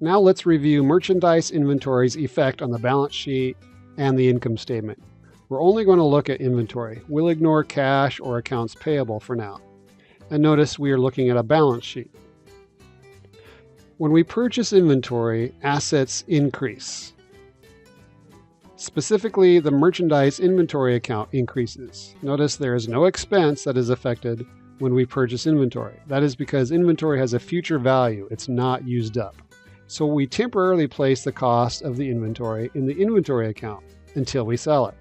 Now let's review merchandise inventory's effect on the balance sheet and the income statement. We're only going to look at inventory. We'll ignore cash or accounts payable for now. And notice we are looking at a balance sheet. When we purchase inventory, assets increase. Specifically, the merchandise inventory account increases. Notice there is no expense that is affected when we purchase inventory. That is because inventory has a future value. It's not used up. So we temporarily place the cost of the inventory in the inventory account until we sell it.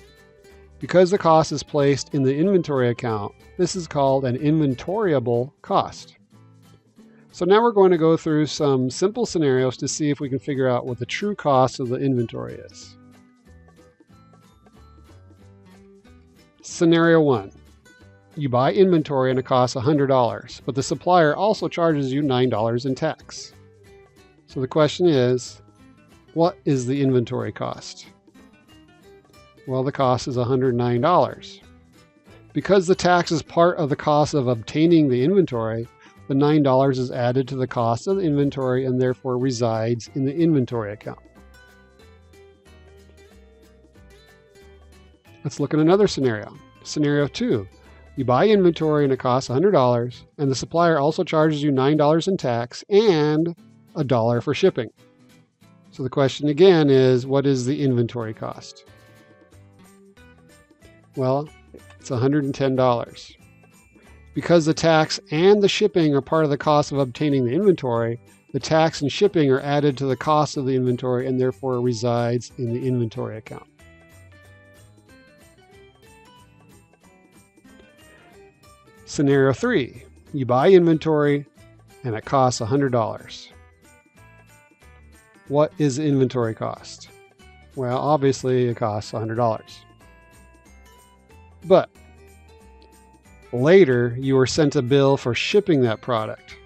Because the cost is placed in the inventory account, this is called an inventoriable cost. So now we're going to go through some simple scenarios to see if we can figure out what the true cost of the inventory is. Scenario 1. You buy inventory and it costs $100, but the supplier also charges you $9 in tax. So the question is, what is the inventory cost? Well, the cost is $109. Because the tax is part of the cost of obtaining the inventory, the $9 is added to the cost of the inventory and therefore resides in the inventory account. Let's look at another scenario. Scenario 2. You buy inventory and it costs $100, and the supplier also charges you $9 in tax and $1 for shipping. So the question again is, what is the inventory cost? Well, it's $110. Because the tax and the shipping are part of the cost of obtaining the inventory, the tax and shipping are added to the cost of the inventory and therefore resides in the inventory account. Scenario 3. You buy inventory and it costs $100. What is the inventory cost? Well, obviously it costs $100. But later you are sent a bill for shipping that product.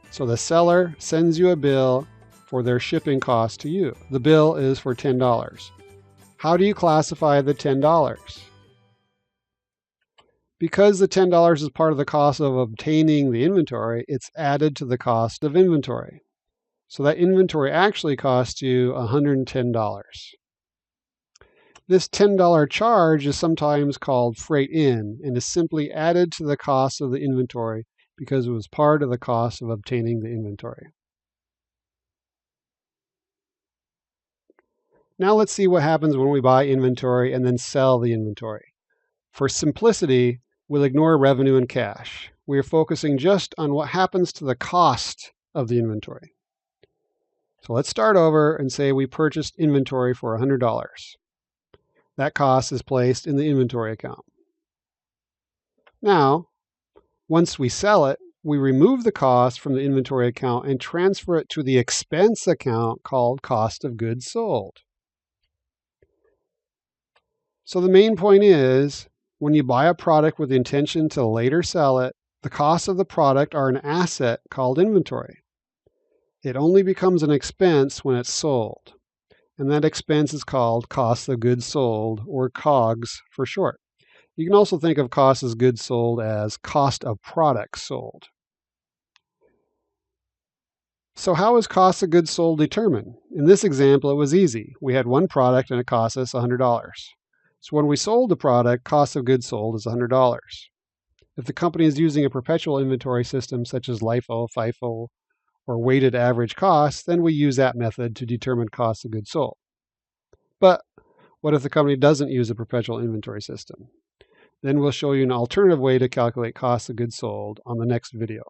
So the seller sends you a bill for their shipping cost to you. The bill is for $10. How do you classify the $10? Because the $10 is part of the cost of obtaining the inventory, it's added to the cost of inventory. So that inventory actually costs you $110. This $10 charge is sometimes called freight in and is simply added to the cost of the inventory because it was part of the cost of obtaining the inventory. Now let's see what happens when we buy inventory and then sell the inventory. For simplicity, we'll ignore revenue and cash. We are focusing just on what happens to the cost of the inventory. So let's start over and say we purchased inventory for $100. That cost is placed in the inventory account. Now, once we sell it, we remove the cost from the inventory account and transfer it to the expense account called cost of goods sold. So the main point is, when you buy a product with the intention to later sell it, the costs of the product are an asset called inventory. It only becomes an expense when it's sold. And that expense is called cost of goods sold, or COGS for short. You can also think of cost of goods sold as cost of products sold. So how is cost of goods sold determined? In this example, it was easy. We had one product and it cost us $100. So when we sold the product, cost of goods sold is $100. If the company is using a perpetual inventory system such as LIFO, FIFO, or weighted average cost, then we use that method to determine cost of goods sold. But what if the company doesn't use a perpetual inventory system? Then we'll show you an alternative way to calculate cost of goods sold on the next video.